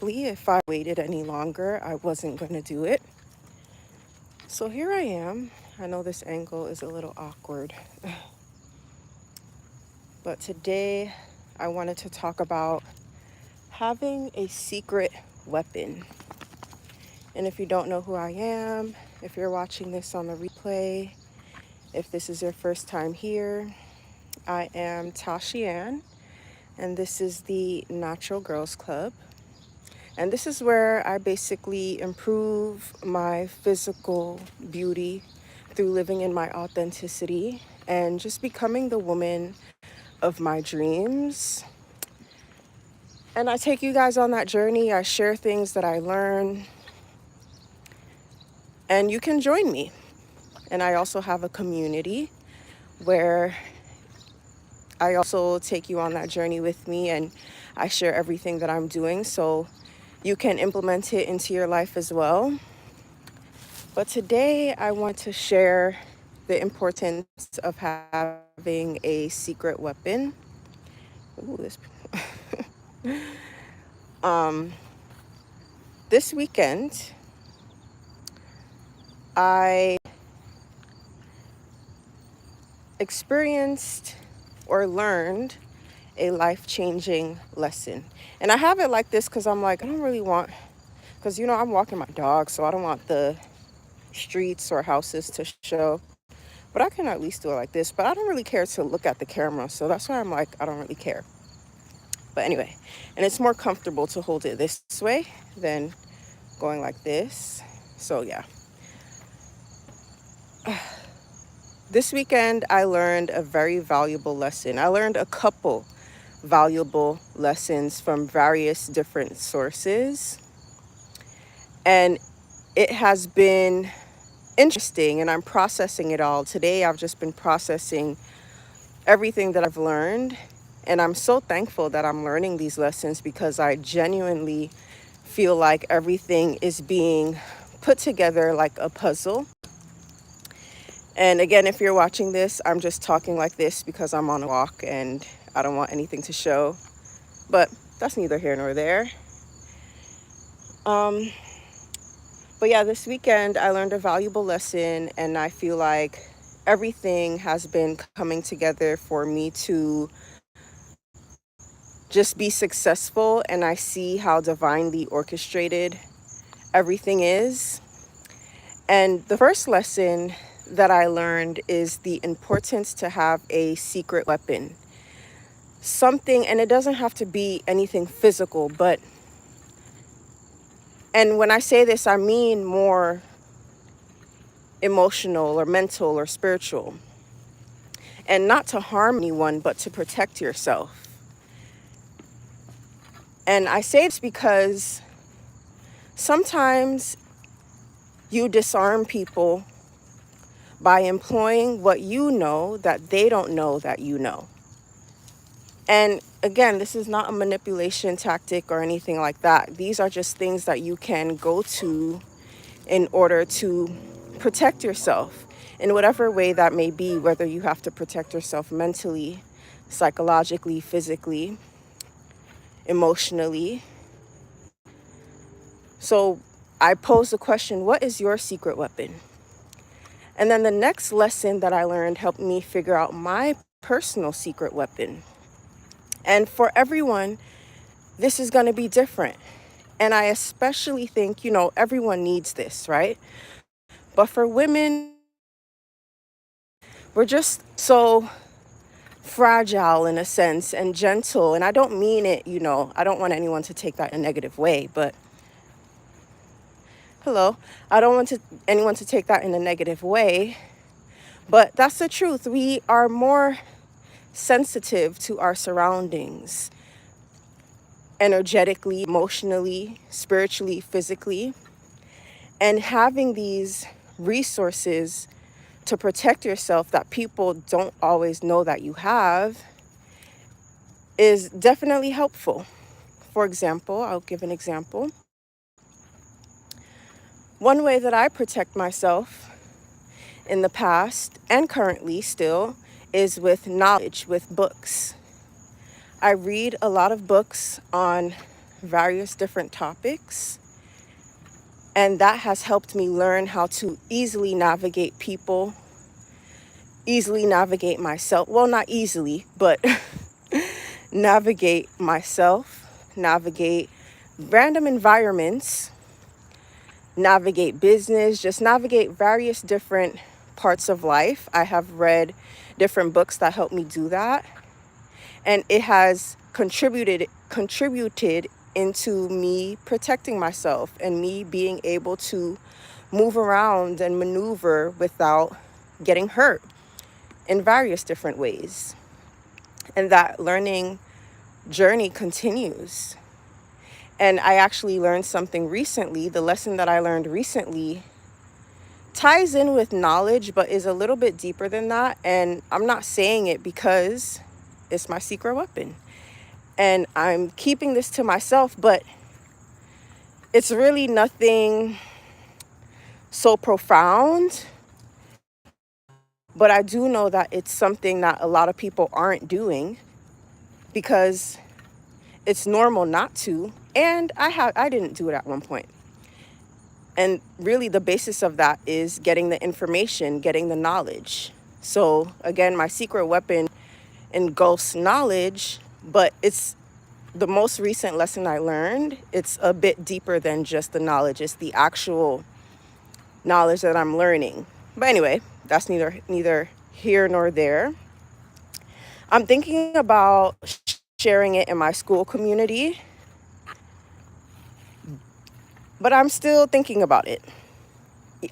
quickly. If I waited any longer, I wasn't going to do it. So here I am. I know this angle is a little awkward, but today I wanted to talk about having a secret weapon. And if you don't know who I am, if you're watching this on the replay, if this is your first time here, I am Tashi Ann, and this is the Natural Girls Club. And this is where I basically improve my physical beauty through living in my authenticity and just becoming the woman of my dreams. And I take you guys on that journey. I share things that I learn, and you can join me. And I also have a community where I also take you on that journey with me, and I share everything that I'm doing so you can implement it into your life as well. But today I want to share the importance of having a secret weapon. Ooh, um, this weekend, I experienced or learned a life-changing lesson. And I have it like this because I'm like, I don't really want, because I'm walking my dog, so I don't want the streets or houses to show. But I can at least do it like this. But I don't really care to look at the camera, so that's why I'm like, I don't really care. But anyway, and it's more comfortable to hold it this way than going like this. So yeah. This weekend, I learned a very valuable lesson. I learned a couple valuable lessons from various different sources. And it has been interesting, and I'm processing it all. Today, I've just been processing everything that I've learned. And I'm so thankful that I'm learning these lessons because I genuinely feel like everything is being put together like a puzzle. And again, if you're watching this, I'm just talking like this because I'm on a walk and I don't want anything to show. But that's neither here nor there. But yeah, this weekend I learned a valuable lesson, and I feel like everything has been coming together for me to just be successful, and I see how divinely orchestrated everything is. And the first lesson that I learned is the importance to have a secret weapon. Something, and it doesn't have to be anything physical, but, and when I say this, I mean more emotional or mental or spiritual. And not to harm anyone, but to protect yourself. And I say this because sometimes you disarm people by employing what you know that they don't know that you know. And again, this is not a manipulation tactic or anything like that. These are just things that you can go to in order to protect yourself in whatever way that may be, whether you have to protect yourself mentally, psychologically, physically, emotionally. So I pose the question, what is your secret weapon? And then the next lesson that I learned helped me figure out my personal secret weapon. And for everyone, this is going to be different. And I especially think, everyone needs this, right? But for women, we're just so fragile in a sense and gentle. And I don't mean it, I don't want anyone to take that in a negative way, but I don't want anyone to take that in a negative way. But that's the truth. We are more sensitive to our surroundings, energetically, emotionally, spiritually, physically. And having these resources to protect yourself that people don't always know that you have is definitely helpful. For example, I'll give an example. One way that I protect myself in the past and currently still is with knowledge, with books. I read a lot of books on various different topics. And that has helped me learn how to easily navigate people, easily navigate myself. Well, not easily, but navigate myself, navigate random environments, navigate business, just navigate various different parts of life. I have read different books that help me do that. And it has contributed into me protecting myself and me being able to move around and maneuver without getting hurt in various different ways. And that learning journey continues. And I actually learned something recently. The lesson that I learned recently ties in with knowledge, but is a little bit deeper than that. And I'm not saying it because it's my secret weapon. And I'm keeping this to myself, but it's really nothing so profound. But I do know that it's something that a lot of people aren't doing because it's normal not to. And I didn't do it at one point. And really the basis of that is getting the information, getting the knowledge. So again, my secret weapon engulfs knowledge, but it's the most recent lesson I learned. It's a bit deeper than just the knowledge. It's the actual knowledge that I'm learning. But anyway, that's neither here nor there. I'm thinking about sharing it in my school community, but I'm still thinking about it.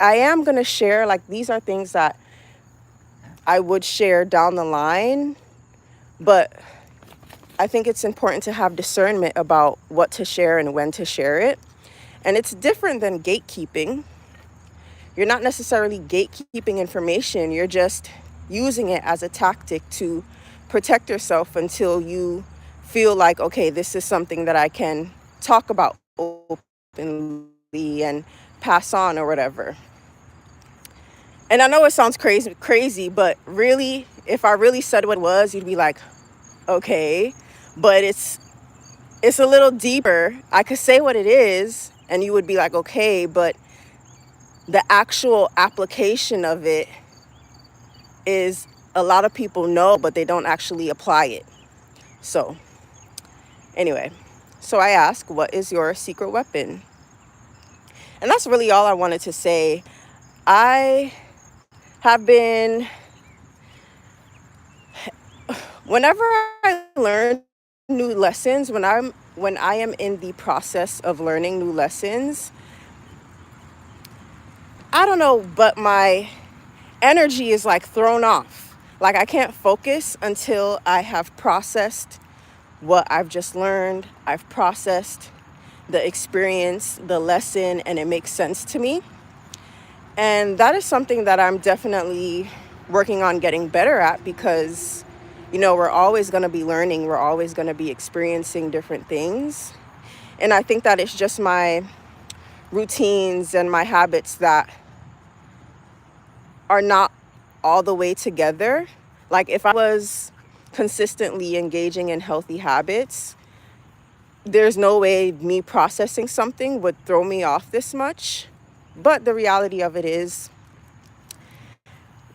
I am going to share, like, these are things that I would share down the line, but I think it's important to have discernment about what to share and when to share it. And it's different than gatekeeping. You're not necessarily gatekeeping information. You're just using it as a tactic to protect yourself until you feel like, okay, this is something that I can talk about openly and pass on or whatever. And I know it sounds crazy, but really, if I really said what it was, you'd be like, okay, but it's a little deeper. I could say what it is and you would be like, okay, but the actual application of it is a lot of people know, but they don't actually apply it. So anyway, so I ask, what is your secret weapon? And that's really all I wanted to say. I have been, whenever I learn new lessons, when I am in the process of learning new lessons, I don't know, but my energy is like thrown off. Like I can't focus until I have processed what I've just learned. I've processed the experience, the lesson, and it makes sense to me. And that is something that I'm definitely working on getting better at because, we're always going to be learning. We're always going to be experiencing different things. And I think that it's just my routines and my habits that are not all the way together. Like if I was consistently engaging in healthy habits, there's no way me processing something would throw me off this much. But the reality of it is,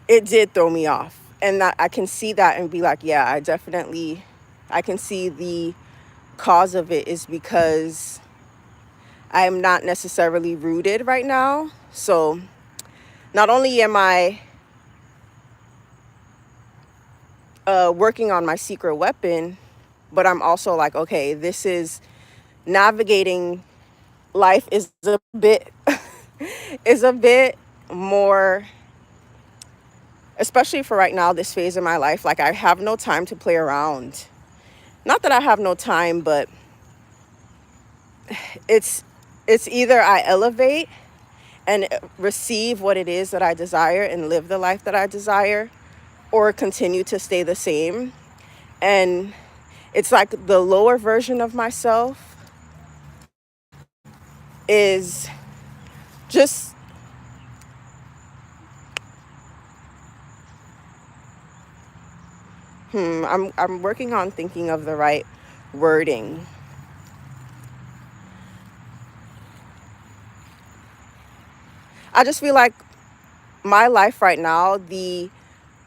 it did throw me off. And that I can see that and be like, yeah, I can see the cause of it is because I am not necessarily rooted right now. So not only am I working on my secret weapon, but I'm also like, okay, this is navigating life is a bit is a bit more, especially for right now, this phase of my life. Like I have no time to play around. Not that I have no time, but it's either I elevate and receive what it is that I desire and live the life that I desire, or continue to stay the same. And it's like the lower version of myself is just I'm working on thinking of the right wording. I just feel like my life right now, the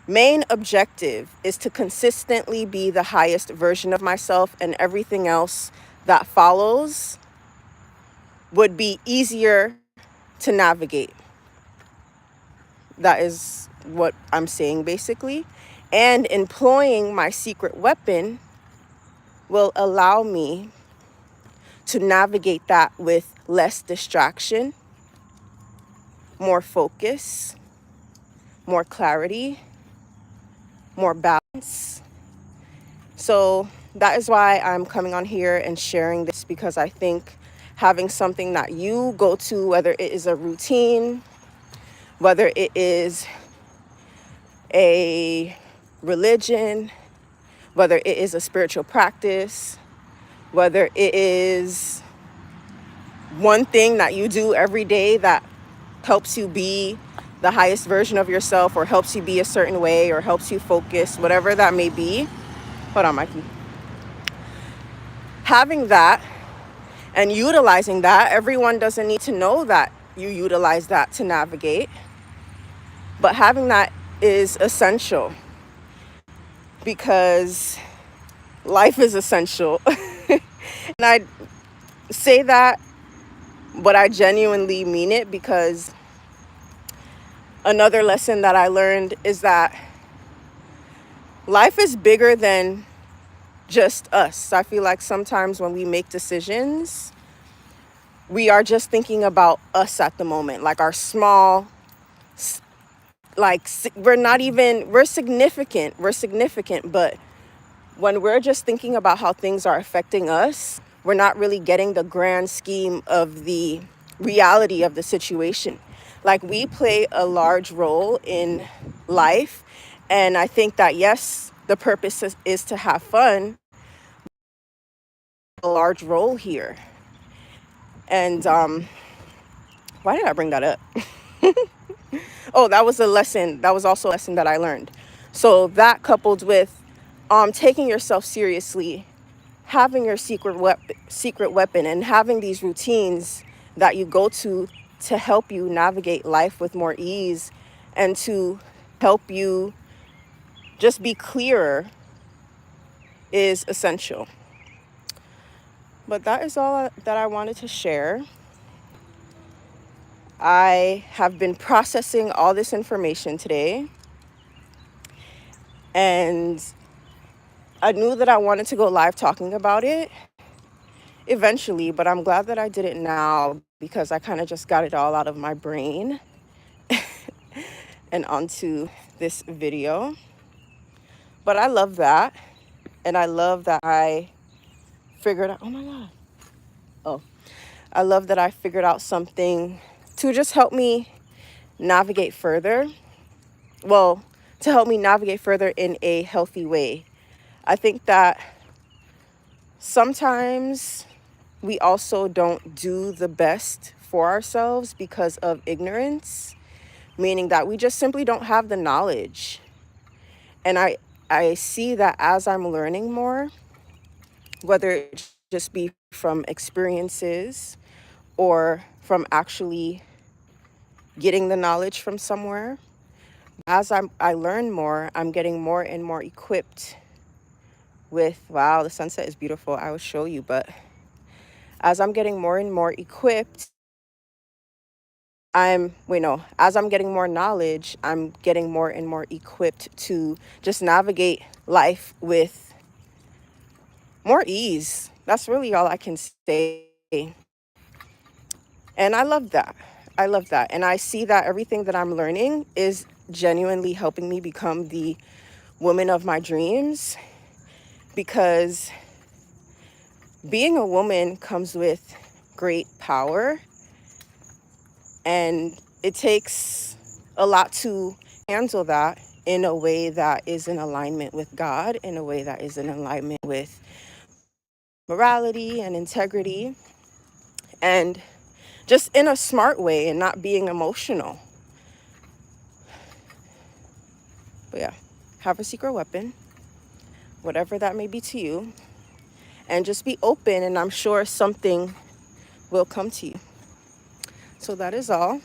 main objective is to consistently be the highest version of myself, and everything else that follows would be easier to navigate. That is what I'm saying basically. And employing my secret weapon will allow me to navigate that with less distraction, more focus, more clarity, more balance. So that is why I'm coming on here and sharing this, because I think having something that you go to, whether it is a routine, whether it is a religion, whether it is a spiritual practice, whether it is one thing that you do every day that helps you be the highest version of yourself, or helps you be a certain way, or helps you focus, whatever that may be. Hold on, Mikey. Having that and utilizing that, everyone doesn't need to know that you utilize that to navigate, but having that is essential, because life is essential. And I say that, but I genuinely mean it, because another lesson that I learned is that life is bigger than just us. I feel like sometimes when we make decisions, we are just thinking about us at the moment, like our small, like we're significant, but when we're just thinking about how things are affecting us, we're not really getting the grand scheme of the reality of the situation. Like, we play a large role in life. And I think that, yes, the purpose is to have fun, a large role here. And why did I bring that up? Oh, that was a lesson. That was also a lesson that I learned. So that, coupled with taking yourself seriously, having your secret weapon, and having these routines that you go to help you navigate life with more ease, and to help you just be clearer, is essential. But that is all that I wanted to share. I have been processing all this information today, and I knew that I wanted to go live talking about it eventually, but I'm glad that I did it now, because I kind of just got it all out of my brain and onto this video. But I love that. And I love that I figured out, oh my God. Oh, I love that I figured out something to just help me navigate further. Well, to help me navigate further in a healthy way. I think that sometimes we also don't do the best for ourselves because of ignorance, meaning that we just simply don't have the knowledge. And I see that as I'm learning more, whether it just be from experiences or from actually getting the knowledge from somewhere, as I learn more, I'm getting more and more equipped with, wow, the sunset is beautiful. I will show you. But as I'm getting more and more equipped, as I'm getting more knowledge, I'm getting more and more equipped to just navigate life with more ease. That's really all I can say. And I love that. I love that. And I see that everything that I'm learning is genuinely helping me become the woman of my dreams, because being a woman comes with great power, and it takes a lot to handle that in a way that is in alignment with God, in a way that is in alignment with morality and integrity, and just in a smart way, and not being emotional. But yeah, have a secret weapon, whatever that may be to you, and just be open, and I'm sure something will come to you. So that is all.